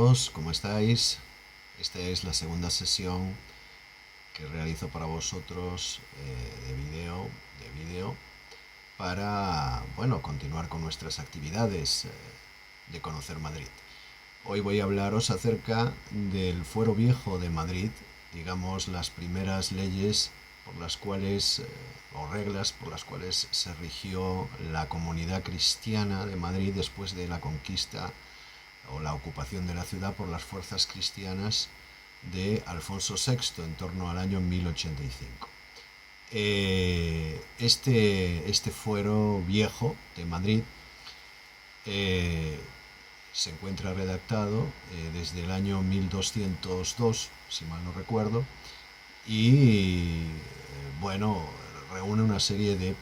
todos, ¿cómo estáis? Esta es la segunda sesión que realizo para vosotros de vídeo para, bueno, continuar con nuestras actividades de conocer Madrid. Hoy voy a hablaros acerca del Fuero Viejo de Madrid, digamos las primeras leyes por las cuales, o reglas por las cuales se rigió la comunidad cristiana de Madrid después de la conquista o la ocupación de la ciudad por las fuerzas cristianas de Alfonso VI en torno al año 1085. Este fuero viejo de Madrid se encuentra redactado desde el año 1202, si mal no recuerdo, y bueno, reúne una serie de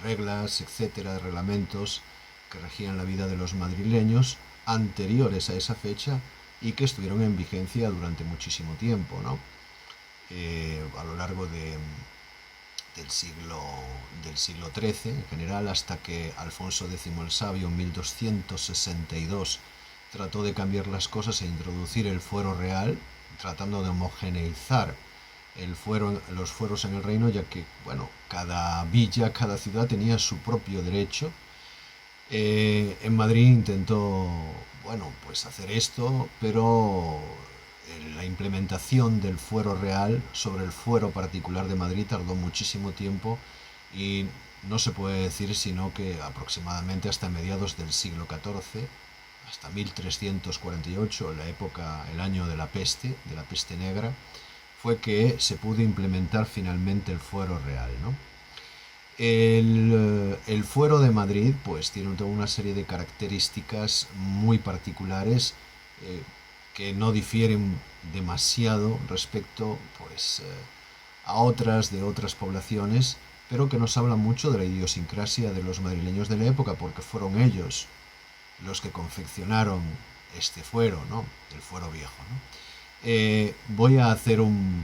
reglas, etcétera, de reglamentos que regían la vida de los madrileños anteriores a esa fecha y que estuvieron en vigencia durante muchísimo tiempo, ¿no? A lo largo del siglo XIII en general, hasta que Alfonso X el Sabio en 1262 trató de cambiar las cosas e introducir el fuero real, tratando de homogeneizar los fueros en el reino, ya que, bueno, cada villa, cada ciudad tenía su propio derecho. En Madrid intentó, bueno, pues hacer esto, pero la implementación del fuero real sobre el fuero particular de Madrid tardó muchísimo tiempo y no se puede decir sino que aproximadamente hasta mediados del siglo XIV, hasta 1348, el año de la peste negra, fue que se pudo implementar finalmente el fuero real, ¿no? El fuero de Madrid pues tiene toda una serie de características muy particulares que no difieren demasiado respecto pues a otras poblaciones, pero que nos hablan mucho de la idiosincrasia de los madrileños de la época, porque fueron ellos los que confeccionaron este fuero, ¿no? El fuero viejo, ¿no? Voy a hacer un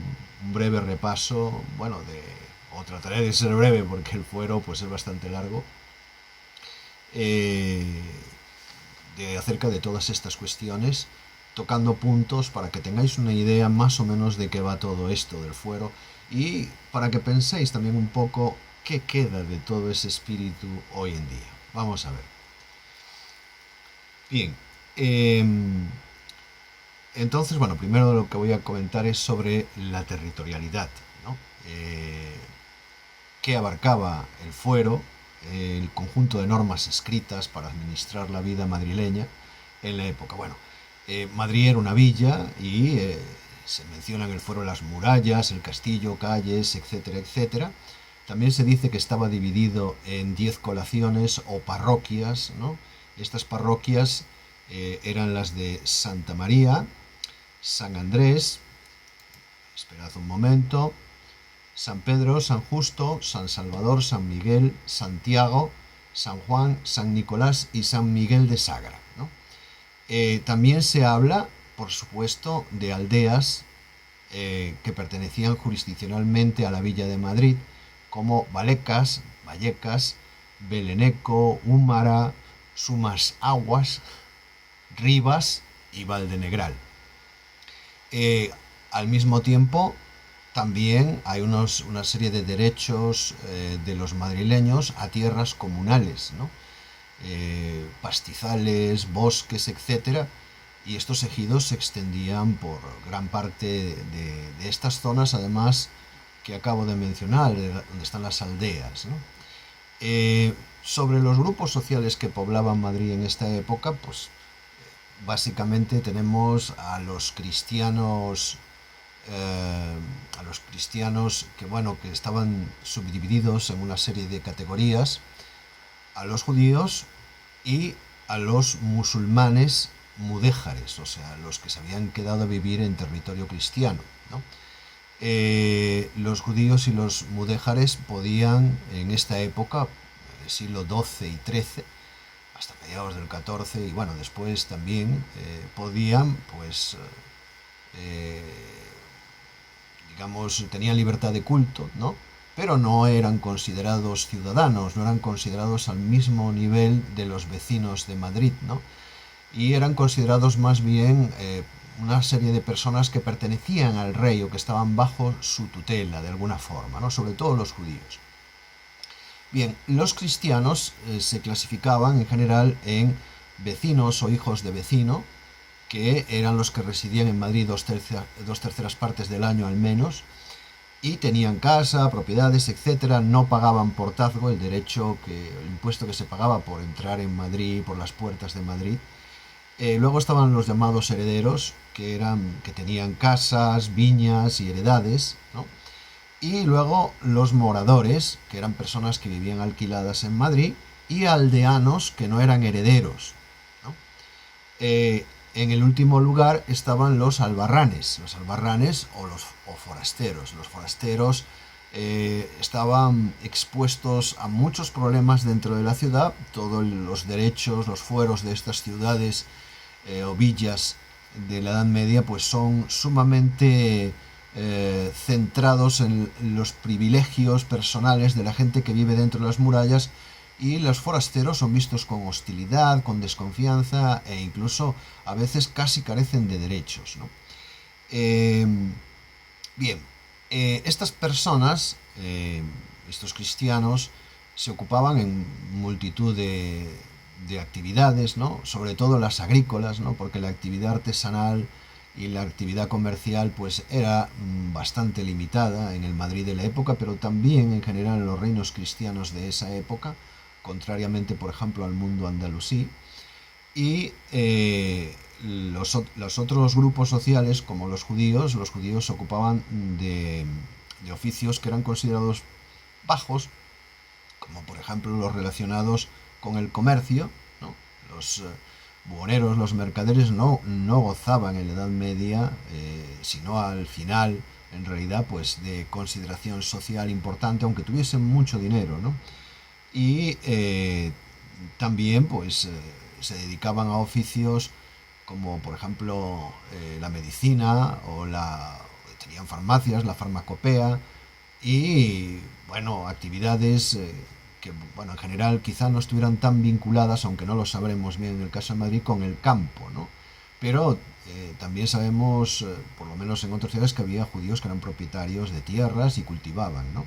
breve repaso, bueno, o trataré de ser breve porque el fuero pues es bastante largo, acerca de todas estas cuestiones, tocando puntos para que tengáis una idea más o menos de qué va todo esto del fuero y para que penséis también un poco qué queda de todo ese espíritu hoy en día. Vamos a ver. Bien, entonces, bueno, primero lo que voy a comentar es sobre la territorialidad, ¿no? ¿Qué abarcaba el fuero, el conjunto de normas escritas para administrar la vida madrileña en la época? Bueno, Madrid era una villa y se mencionan en el fuero las murallas, el castillo, calles, etcétera, etcétera. También se dice que estaba dividido en 10 colaciones o parroquias, ¿no? Estas parroquias eran las de Santa María, San Andrés, esperad un momento, San Pedro, San Justo, San Salvador, San Miguel, Santiago, San Juan, San Nicolás y San Miguel de Sagra, ¿no? También se habla, por supuesto, de aldeas que pertenecían jurisdiccionalmente a la Villa de Madrid, como Vallecas, Beleneco, Úmara, Sumasaguas, Rivas y Valdenegral. Al mismo tiempo, también hay una serie de derechos de los madrileños a tierras comunales, ¿no? Pastizales, bosques, etcétera, y estos ejidos se extendían por gran parte de estas zonas, además que acabo de mencionar, donde están las aldeas, ¿no? Sobre los grupos sociales que poblaban Madrid en esta época, pues básicamente tenemos a los cristianos que, bueno, que estaban subdivididos en una serie de categorías, a los judíos y a los musulmanes mudéjares, o sea, los que se habían quedado a vivir en territorio cristiano, ¿no? Los judíos y los mudéjares podían, en esta época, en el siglo XII y XIII, hasta mediados del XIV, y bueno, después también podían, pues, digamos, tenían libertad de culto, ¿no? Pero no eran considerados ciudadanos, no eran considerados al mismo nivel de los vecinos de Madrid, ¿no? y eran considerados más bien una serie de personas que pertenecían al rey o que estaban bajo su tutela de alguna forma, ¿no? Sobre todo los judíos. Bien, los cristianos se clasificaban en general en vecinos o hijos de vecino, que eran los que residían en Madrid dos terceras partes del año al menos, y tenían casa, propiedades, etcétera. No pagaban portazgo, el impuesto que se pagaba por entrar en Madrid, por las puertas de Madrid. Luego estaban los llamados herederos, que tenían casas, viñas y heredades, ¿no? Y luego los moradores, que eran personas que vivían alquiladas en Madrid, y aldeanos, que no eran herederos, ¿no? En el último lugar estaban los albarranes o forasteros. Los forasteros estaban expuestos a muchos problemas dentro de la ciudad. Todos los derechos, los fueros de estas ciudades o villas de la Edad Media pues son sumamente centrados en los privilegios personales de la gente que vive dentro de las murallas, y los forasteros son vistos con hostilidad, con desconfianza, e incluso a veces casi carecen de derechos, ¿no? Eh, Bien, estas personas, estos cristianos, se ocupaban en multitud de actividades, ¿no? Sobre todo las agrícolas, ¿no? Porque la actividad artesanal y la actividad comercial pues era bastante limitada en el Madrid de la época, pero también en general en los reinos cristianos de esa época, contrariamente por ejemplo al mundo andalusí. Y los otros grupos sociales, como los judíos se ocupaban de oficios que eran considerados bajos, como por ejemplo los relacionados con el comercio, ¿no? Los buhoneros, los mercaderes no gozaban en la Edad Media, sino al final, en realidad, pues de consideración social importante, aunque tuviesen mucho dinero, ¿no? Y también pues se dedicaban a oficios como por ejemplo la medicina tenían farmacias, la farmacopea, y bueno, actividades que bueno, en general quizá no estuvieran tan vinculadas, aunque no lo sabremos bien en el caso de Madrid, con el campo, ¿no? Pero también sabemos, por lo menos en otras ciudades, que había judíos que eran propietarios de tierras y cultivaban, ¿no?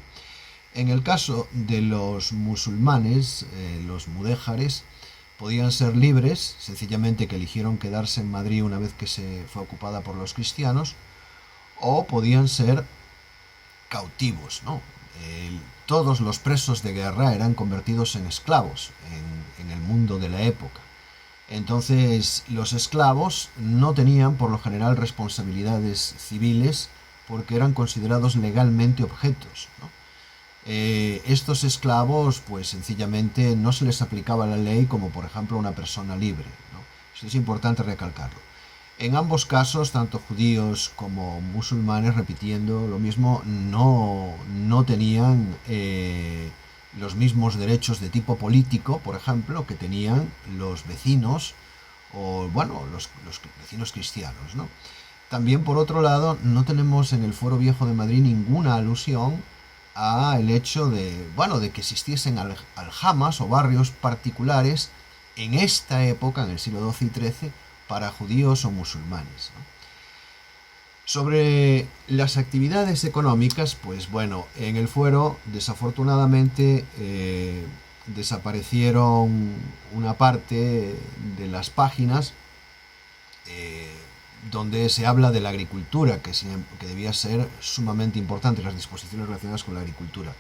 En el caso de los musulmanes, los mudéjares podían ser libres, sencillamente que eligieron quedarse en Madrid una vez que se fue ocupada por los cristianos, o podían ser cautivos, ¿no? Todos los presos de guerra eran convertidos en esclavos en el mundo de la época. Entonces los esclavos no tenían por lo general responsabilidades civiles porque eran considerados legalmente objetos, ¿no? Estos esclavos pues sencillamente no se les aplicaba la ley como por ejemplo a una persona libre, ¿no? Esto es importante recalcarlo. En ambos casos, tanto judíos como musulmanes, repitiendo lo mismo, no tenían los mismos derechos de tipo político, por ejemplo, que tenían los vecinos o, bueno, los vecinos cristianos, ¿no? También, por otro lado, no tenemos en el Fuero Viejo de Madrid ninguna alusión a el hecho de, bueno, de que existiesen aljamas o barrios particulares en esta época, en el siglo XII y XIII, para judíos o musulmanes, ¿no? Sobre las actividades económicas, pues bueno, en el fuero desafortunadamente desaparecieron una parte de las páginas donde se habla de la agricultura, que debía ser sumamente importante, las disposiciones relacionadas con la agricultura.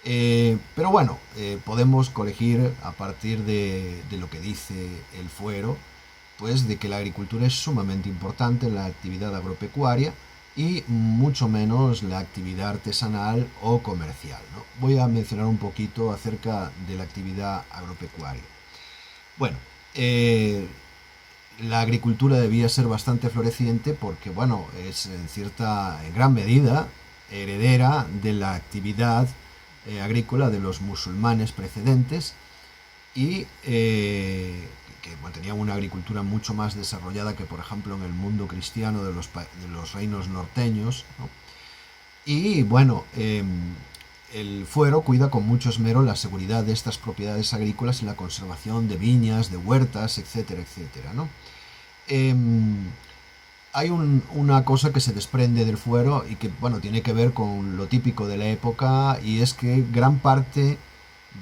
Pero bueno, podemos colegir a partir de lo que dice el fuero, pues de que la agricultura es sumamente importante en la actividad agropecuaria y mucho menos la actividad artesanal o comercial, ¿no? Voy a mencionar un poquito acerca de la actividad agropecuaria. Bueno, la agricultura debía ser bastante floreciente porque, bueno, es en gran medida heredera de la actividad agrícola de los musulmanes precedentes, y que tenían una agricultura mucho más desarrollada que por ejemplo en el mundo cristiano de los reinos norteños, ¿no? Y bueno, el fuero cuida con mucho esmero la seguridad de estas propiedades agrícolas y la conservación de viñas, de huertas, etcétera, etcétera, ¿no? Em, Hay una cosa que se desprende del fuero y que, bueno, tiene que ver con lo típico de la época, y es que gran parte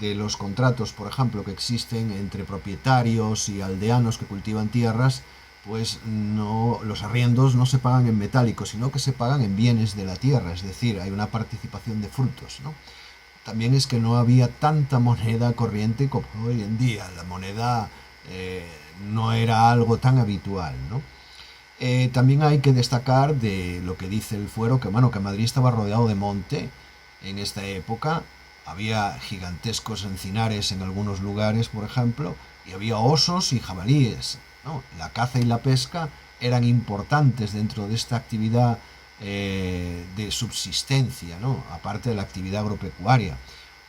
de los contratos, por ejemplo, que existen entre propietarios y aldeanos que cultivan tierras, pues no, los arriendos no se pagan en metálico, sino que se pagan en bienes de la tierra, es decir, hay una participación de frutos, ¿no? También es que no había tanta moneda corriente como hoy en día, la moneda eh, no era algo tan habitual, ¿no? También hay que destacar de lo que dice el fuero, que, bueno, que Madrid estaba rodeado de monte en esta época. Había gigantescos encinares en algunos lugares, por ejemplo, y había osos y jabalíes, ¿no? La caza y la pesca eran importantes dentro de esta actividad de subsistencia, ¿no? Aparte de la actividad agropecuaria.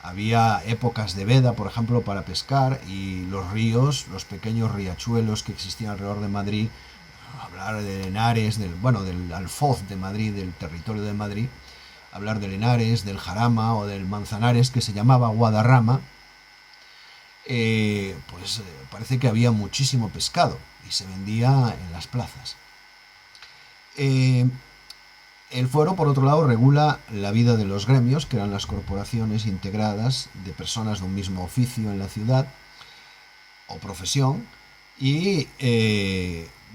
Había épocas de veda, por ejemplo, para pescar, y los ríos, los pequeños riachuelos que existían alrededor de Madrid, hablar de Henares, del Alfoz de Madrid, del territorio de Madrid, hablar del Henares, del Jarama o del Manzanares, que se llamaba Guadarrama, parece que había muchísimo pescado y se vendía en las plazas. Eh, el fuero, por otro lado, regula la vida de los gremios, que eran las corporaciones integradas de personas de un mismo oficio en la ciudad o profesión, y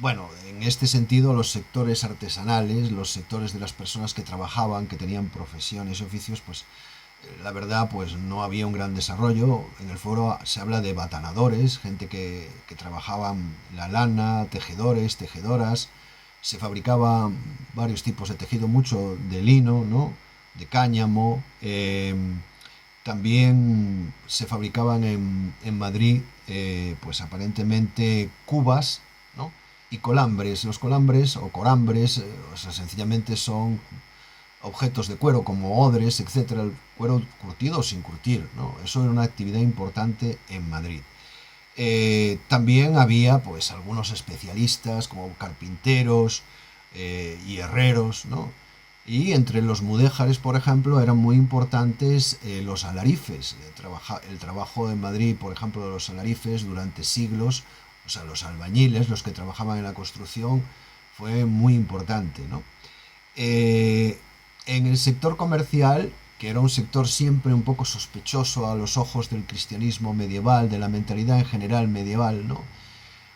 bueno, en este sentido los sectores artesanales, los sectores de las personas que trabajaban, que tenían profesiones y oficios, pues la verdad pues no había un gran desarrollo. En el foro se habla de batanadores, gente que trabajaban la lana, tejedores, tejedoras, se fabricaban varios tipos de tejido, mucho de lino, ¿no? De cáñamo, también se fabricaban en Madrid, pues aparentemente cubas, ¿no? Y colambres. Los colambres o corambres, o sea, sencillamente son objetos de cuero como odres, etcétera, el cuero curtido o sin curtir, ¿no? Eso era una actividad importante en Madrid. También había pues algunos especialistas como carpinteros y herreros, ¿no? Y entre los mudéjares, por ejemplo, eran muy importantes los alarifes. El trabajo en Madrid, por ejemplo, de los alarifes durante siglos, o sea, los albañiles, los que trabajaban en la construcción, fue muy importante, ¿no? En el sector comercial, que era un sector siempre un poco sospechoso a los ojos del cristianismo medieval, de la mentalidad en general medieval, ¿no?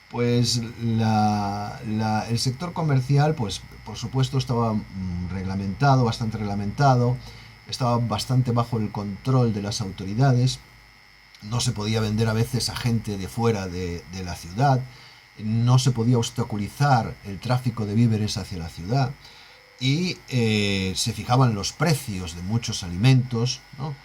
Pues el sector comercial, pues por supuesto estaba reglamentado, bastante reglamentado, estaba bastante bajo el control de las autoridades, no se podía vender a veces a gente de fuera de la ciudad, no se podía obstaculizar el tráfico de víveres hacia la ciudad, y se fijaban los precios de muchos alimentos, ¿no?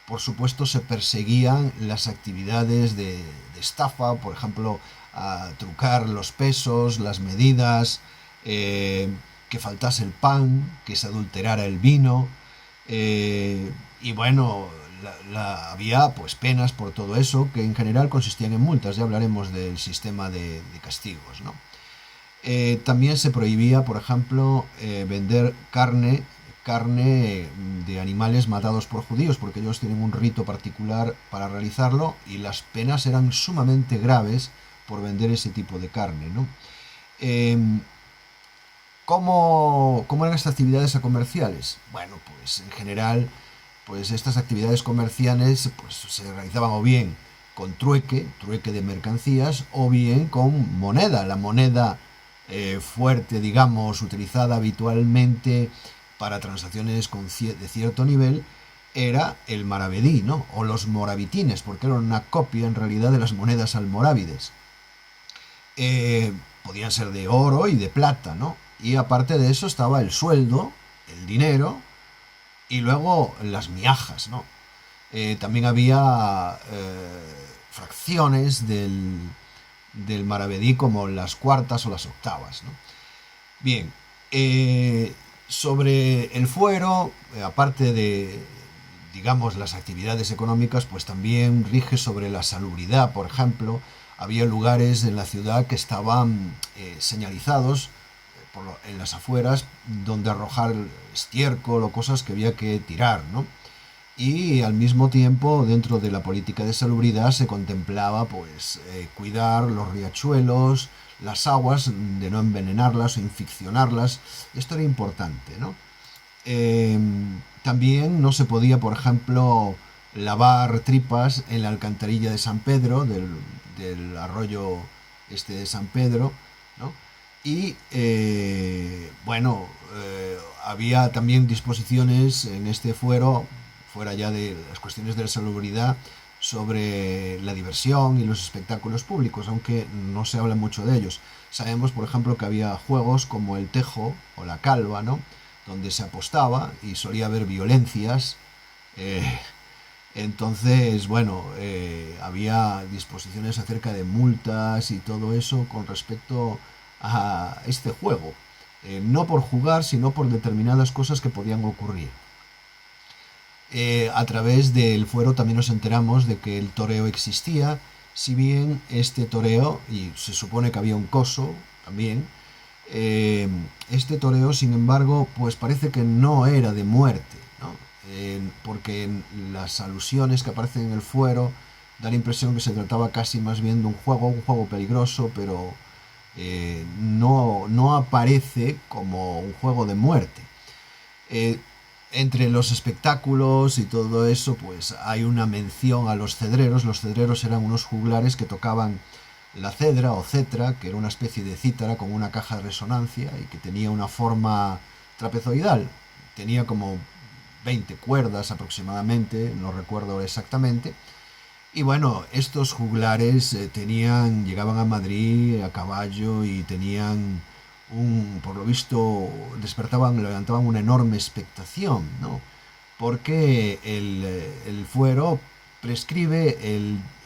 Por supuesto se perseguían las actividades de estafa, por ejemplo, a trucar los pesos, las medidas, que faltase el pan, que se adulterara el vino, y bueno, había pues penas por todo eso, que en general consistían en multas. Ya hablaremos del sistema de castigos, ¿no? También se prohibía, por ejemplo, vender carne de animales matados por judíos, porque ellos tienen un rito particular para realizarlo, y las penas eran sumamente graves por vender ese tipo de carne, ¿no? Eh, ¿Cómo eran estas actividades comerciales? Bueno, pues en general, pues estas actividades comerciales pues, se realizaban o bien con trueque de mercancías, o bien con moneda. La moneda fuerte, digamos, utilizada habitualmente para transacciones de cierto nivel, era el maravedí, ¿no? O los moravitines, porque era una copia en realidad de las monedas almorávides. Podían ser de oro y de plata, ¿no? Y aparte de eso estaba el sueldo, el dinero, y luego las miajas, ¿no? También había fracciones del maravedí, como las cuartas o las octavas, ¿no? Bien, sobre el fuero, aparte de, digamos, las actividades económicas, pues también rige sobre la salubridad. Por ejemplo, había lugares en la ciudad que estaban señalizados en las afueras, donde arrojar estiércol o cosas que había que tirar, ¿no? y al mismo tiempo dentro de la política de salubridad se contemplaba pues cuidar los riachuelos, las aguas, de no envenenarlas o inficcionarlas. Esto era importante, ¿no? Eh, También no se podía, por ejemplo, lavar tripas en la alcantarilla de San Pedro, del arroyo este de San Pedro, ¿no? Y bueno, había también disposiciones en este fuero, fuera ya de las cuestiones de la salubridad, sobre la diversión y los espectáculos públicos, aunque no se habla mucho de ellos. Sabemos, por ejemplo, que había juegos como el tejo o la calva, ¿no? Donde se apostaba y solía haber violencias. eh, entonces, bueno, había disposiciones acerca de multas y todo eso con respecto a este juego. No por jugar, sino por determinadas cosas que podían ocurrir. A través del fuero también nos enteramos de que el toreo existía, si bien este toreo, y se supone que había un coso también, este toreo, sin embargo, pues parece que no era de muerte, ¿no? Porque en las alusiones que aparecen en el fuero da la impresión que se trataba casi más bien de un juego peligroso, pero no aparece como un juego de muerte. Eh, Entre los espectáculos y todo eso, pues hay una mención a los cedreros. Los cedreros eran unos juglares que tocaban la cedra o cetra, que era una especie de cítara con una caja de resonancia y que tenía una forma trapezoidal. Tenía como 20 cuerdas aproximadamente, no recuerdo exactamente. Y bueno, estos juglares llegaban a Madrid a caballo y tenían por lo visto, levantaban una enorme expectación, ¿no? Porque el fuero prescribe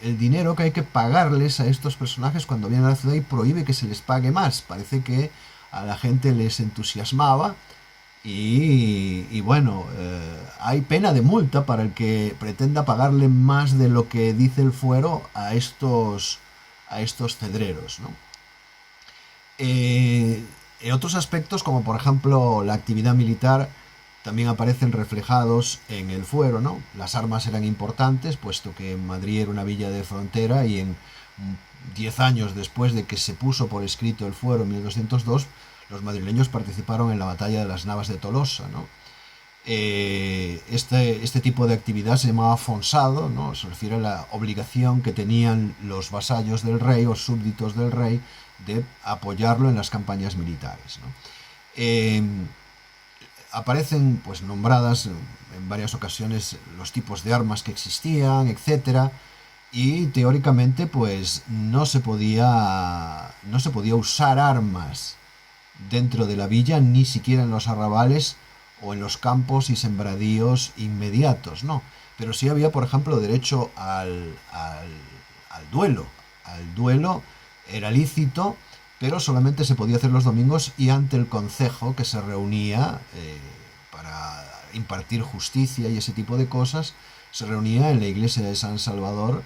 el dinero que hay que pagarles a estos personajes cuando vienen a la ciudad y prohíbe que se les pague más. Parece que a la gente les entusiasmaba y bueno, hay pena de multa para el que pretenda pagarle más de lo que dice el fuero a estos cedreros, ¿no? En otros aspectos, como por ejemplo la actividad militar, también aparecen reflejados en el fuero, ¿no? Las armas eran importantes, puesto que Madrid era una villa de frontera y en 10 años después de que se puso por escrito el fuero en 1202, los madrileños participaron en la batalla de las Navas de Tolosa, ¿no? Este tipo de actividad se llamaba fonsado, ¿no? Se refiere a la obligación que tenían los vasallos del rey o súbditos del rey de apoyarlo en las campañas militares, ¿no? Eh, Aparecen pues nombradas en varias ocasiones los tipos de armas que existían, etcétera, y teóricamente pues no se podía usar armas dentro de la villa, ni siquiera en los arrabales o en los campos y sembradíos inmediatos, no. Pero sí había, por ejemplo, derecho al duelo. Al duelo era lícito, pero solamente se podía hacer los domingos y ante el concejo que se reunía para impartir justicia y ese tipo de cosas, se reunía en la iglesia de San Salvador,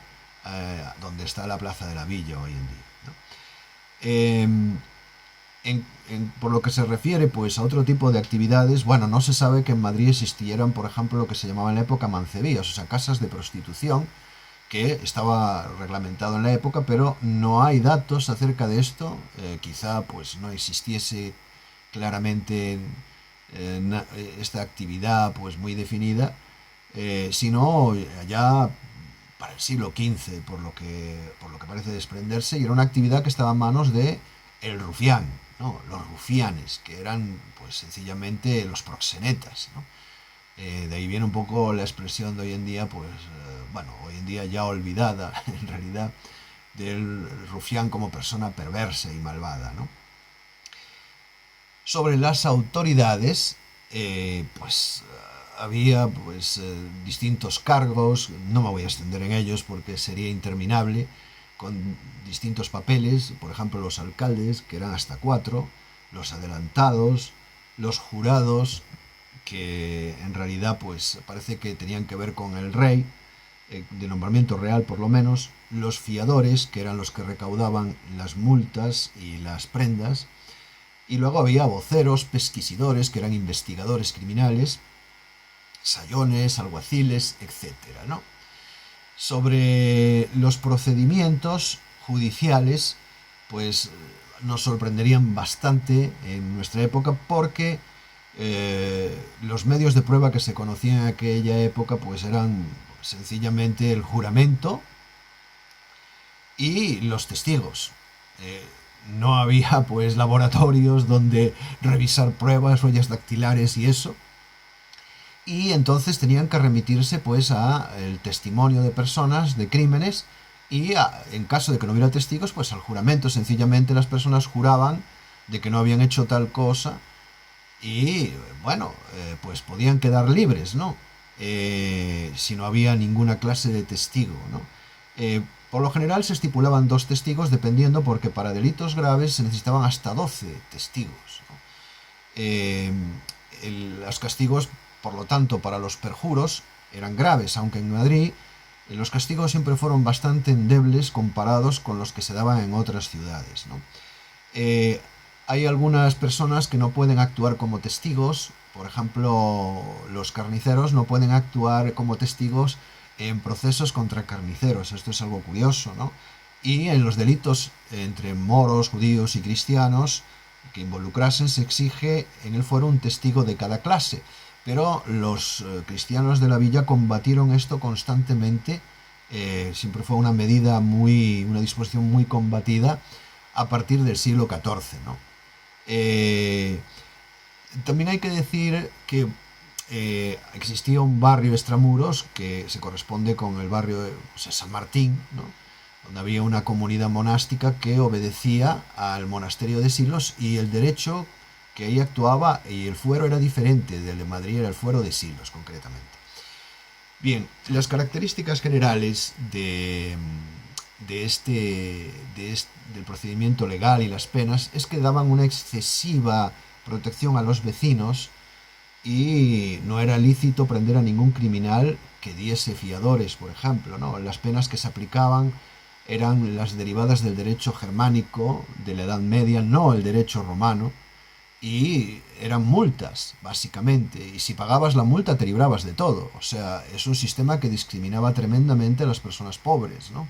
donde está la plaza de la villa hoy en día, ¿no? Por lo que se refiere pues a otro tipo de actividades, bueno, no se sabe que en Madrid existieran, por ejemplo, lo que se llamaba en la época mancebías, o sea, casas de prostitución, que estaba reglamentado en la época, pero no hay datos acerca de esto. Quizá pues no existiese claramente esta actividad pues muy definida, sino ya para el siglo XV, por lo que parece desprenderse, y era una actividad que estaba en manos de el rufián, ¿no? Los rufianes, que eran pues sencillamente los proxenetas, ¿no? De ahí viene un poco la expresión de hoy en día, pues, bueno, hoy en día ya olvidada, en realidad, del rufián como persona perversa y malvada, ¿no? Sobre las autoridades, pues había pues distintos cargos, no me voy a extender en ellos porque sería interminable, con distintos papeles, por ejemplo los alcaldes, que eran hasta 4, los adelantados, los jurados, que en realidad pues parece que tenían que ver con el rey, de nombramiento real por lo menos, los fiadores, que eran los que recaudaban las multas y las prendas, y luego había voceros, pesquisidores, que eran investigadores criminales, sayones, alguaciles, etcétera, ¿no? Sobre los procedimientos judiciales, pues nos sorprenderían bastante en nuestra época porque los medios de prueba que se conocían en aquella época pues eran sencillamente el juramento y los testigos. No había pues laboratorios donde revisar pruebas, huellas dactilares y eso. Y entonces tenían que remitirse pues a el testimonio de personas de crímenes y en caso de que no hubiera testigos pues al juramento. Sencillamente las personas juraban de que no habían hecho tal cosa y bueno, pues podían quedar libres, ¿no? Si no había ninguna clase de testigo, ¿no? Por lo general se estipulaban 2 testigos dependiendo porque para delitos graves se necesitaban hasta 12 testigos, ¿no? Los castigos, por lo tanto, para los perjuros eran graves, aunque en Madrid los castigos siempre fueron bastante endebles comparados con los que se daban en otras ciudades, ¿no? Hay algunas personas que no pueden actuar como testigos. Por ejemplo, los carniceros no pueden actuar como testigos en procesos contra carniceros. Esto es algo curioso, ¿no? Y en los delitos entre moros, judíos y cristianos que involucrasen se exige en el fuero un testigo de cada clase. Pero los cristianos de la villa combatieron esto constantemente. Siempre fue una una disposición muy combatida a partir del siglo XIV, ¿no? También hay que decir que existía un barrio extramuros que se corresponde con el barrio de San Martín, ¿no? Donde había una comunidad monástica que obedecía al monasterio de Silos y el derecho que ahí actuaba y el fuero era diferente del de Madrid, era el fuero de Silos concretamente. Bien, las características generales del procedimiento legal y las penas es que daban una excesiva protección a los vecinos y no era lícito prender a ningún criminal que diese fiadores, por ejemplo, ¿no? Las penas que se aplicaban eran las derivadas del derecho germánico de la Edad Media, no el derecho romano, y eran multas, básicamente, y si pagabas la multa te librabas de todo. O sea, es un sistema que discriminaba tremendamente a las personas pobres, ¿no?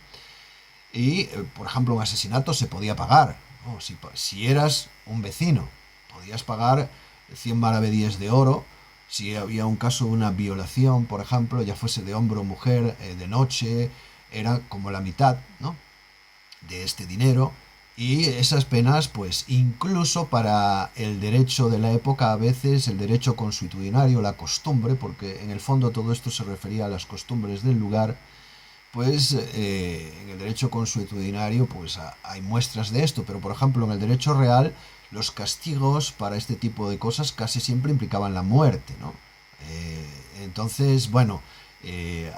Y, por ejemplo, un asesinato se podía pagar, ¿no? Si eras un vecino, podías pagar 100 maravedíes de oro. Si había un caso de una violación, por ejemplo, ya fuese de hombre o mujer, de noche, era como la mitad, ¿no?, de este dinero. Y esas penas, pues incluso para el derecho de la época, a veces el derecho consuetudinario, la costumbre, porque en el fondo todo esto se refería a las costumbres del lugar, pues en el derecho consuetudinario pues hay muestras de esto, pero por ejemplo en el derecho real los castigos para este tipo de cosas casi siempre implicaban la muerte, ¿no? Entonces, bueno,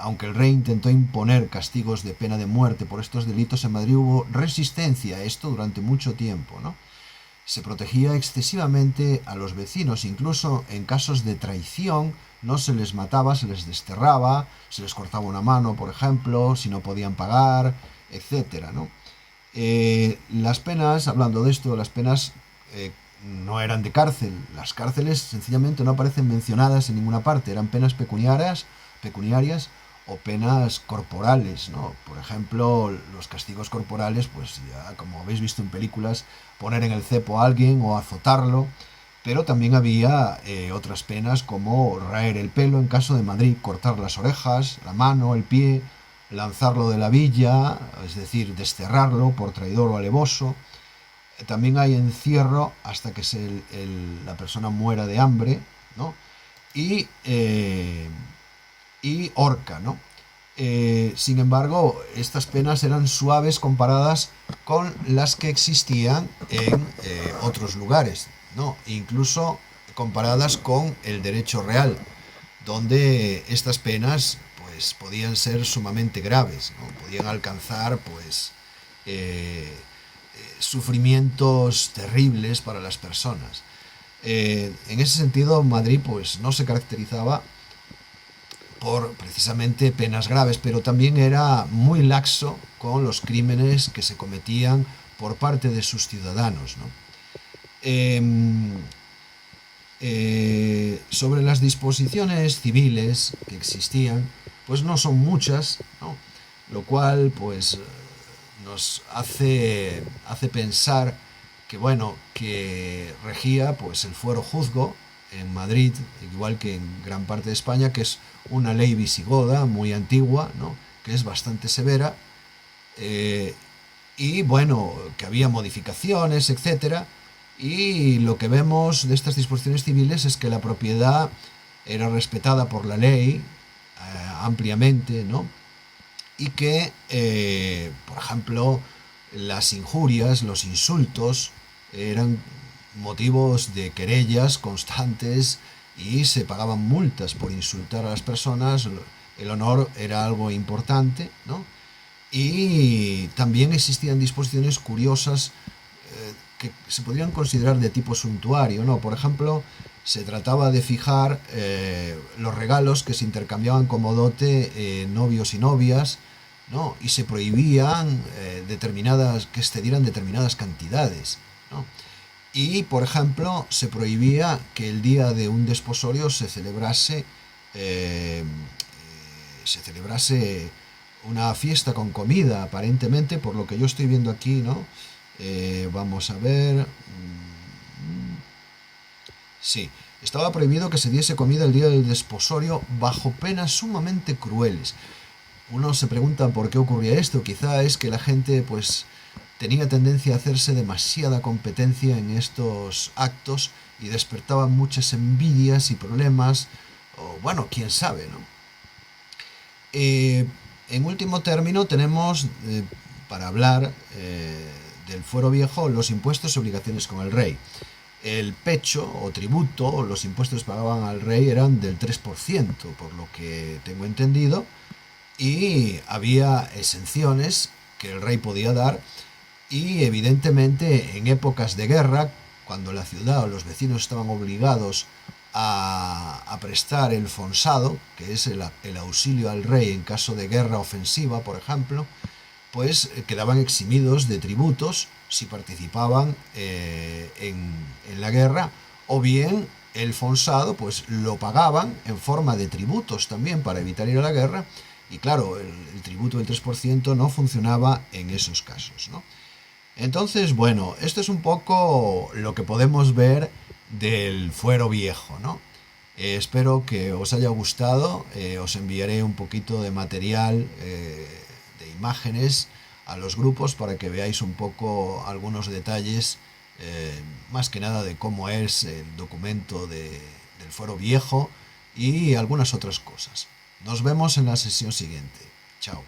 aunque el rey intentó imponer castigos de pena de muerte por estos delitos, en Madrid hubo resistencia a esto durante mucho tiempo, ¿no? Se protegía excesivamente a los vecinos, incluso en casos de traición no se les mataba, se les desterraba, se les cortaba una mano, por ejemplo, si no podían pagar, etcétera, ¿no? Las penas, hablando de esto, las penas no eran de cárcel. Las cárceles sencillamente no aparecen mencionadas en ninguna parte, eran penas pecuniarias o penas corporales, ¿no? Por ejemplo, los castigos corporales, pues ya como habéis visto en películas, poner en el cepo a alguien o azotarlo, pero también había otras penas como raer el pelo en caso de Madrid, cortar las orejas, la mano, el pie, lanzarlo de la villa, es decir, desterrarlo por traidor o alevoso. También hay encierro hasta que la persona muera de hambre, ¿no? Y horca, ¿no? Sin embargo, estas penas eran suaves comparadas con las que existían en otros lugares, ¿no? Incluso comparadas con el derecho real, donde estas penas pues podían ser sumamente graves, ¿no? Podían alcanzar pues sufrimientos terribles para las personas. En ese sentido, Madrid pues no se caracterizaba por precisamente penas graves, pero también era muy laxo con los crímenes que se cometían por parte de sus ciudadanos, ¿no? sobre las disposiciones civiles que existían, pues no son muchas, ¿no? Lo cual pues nos hace pensar que bueno, que regía pues el fuero juzgo en Madrid, igual que en gran parte de España, que es una ley visigoda muy antigua, ¿no? Que es bastante severa, eh, y bueno, que había modificaciones, etcétera, y lo que vemos de estas disposiciones civiles es que la propiedad era respetada por la ley ampliamente, ¿no? Y que, por ejemplo, las injurias, los insultos, eran motivos de querellas constantes y se pagaban multas por insultar a las personas. El honor era algo importante, ¿no? Y también existían disposiciones curiosas que se podrían considerar de tipo suntuario, ¿no? Por ejemplo, se trataba de fijar los regalos que se intercambiaban como dote novios y novias, ¿no? Y se prohibían que excedieran determinadas cantidades, ¿no? Y, por ejemplo, se prohibía que el día de un desposorio eh, se celebrase una fiesta con comida, aparentemente, por lo que yo estoy viendo aquí, ¿no? Vamos a ver. Sí, estaba prohibido que se diese comida el día del desposorio bajo penas sumamente crueles. Uno se pregunta por qué ocurría esto. Quizá es que la gente, pues, tenía tendencia a hacerse demasiada competencia en estos actos y despertaban muchas envidias y problemas. O bueno, quién sabe, ¿no? En último término tenemos, para hablar del fuero viejo, los impuestos y obligaciones con el rey. El pecho o tributo, los impuestos que pagaban al rey eran del 3%, por lo que tengo entendido, y había exenciones que el rey podía dar, y evidentemente en épocas de guerra, cuando la ciudad o los vecinos estaban obligados a prestar el fonsado, que es el auxilio al rey en caso de guerra ofensiva, por ejemplo, pues quedaban eximidos de tributos si participaban en la guerra, o bien el fonsado pues lo pagaban en forma de tributos también para evitar ir a la guerra, y claro, el tributo del 3% no funcionaba en esos casos, ¿no? Entonces, bueno, esto es un poco lo que podemos ver del fuero viejo, ¿no? Espero que os haya gustado. Os enviaré un poquito de material, de imágenes a los grupos para que veáis un poco algunos detalles, más que nada de cómo es el documento del fuero viejo y algunas otras cosas. Nos vemos en la sesión siguiente. Chao.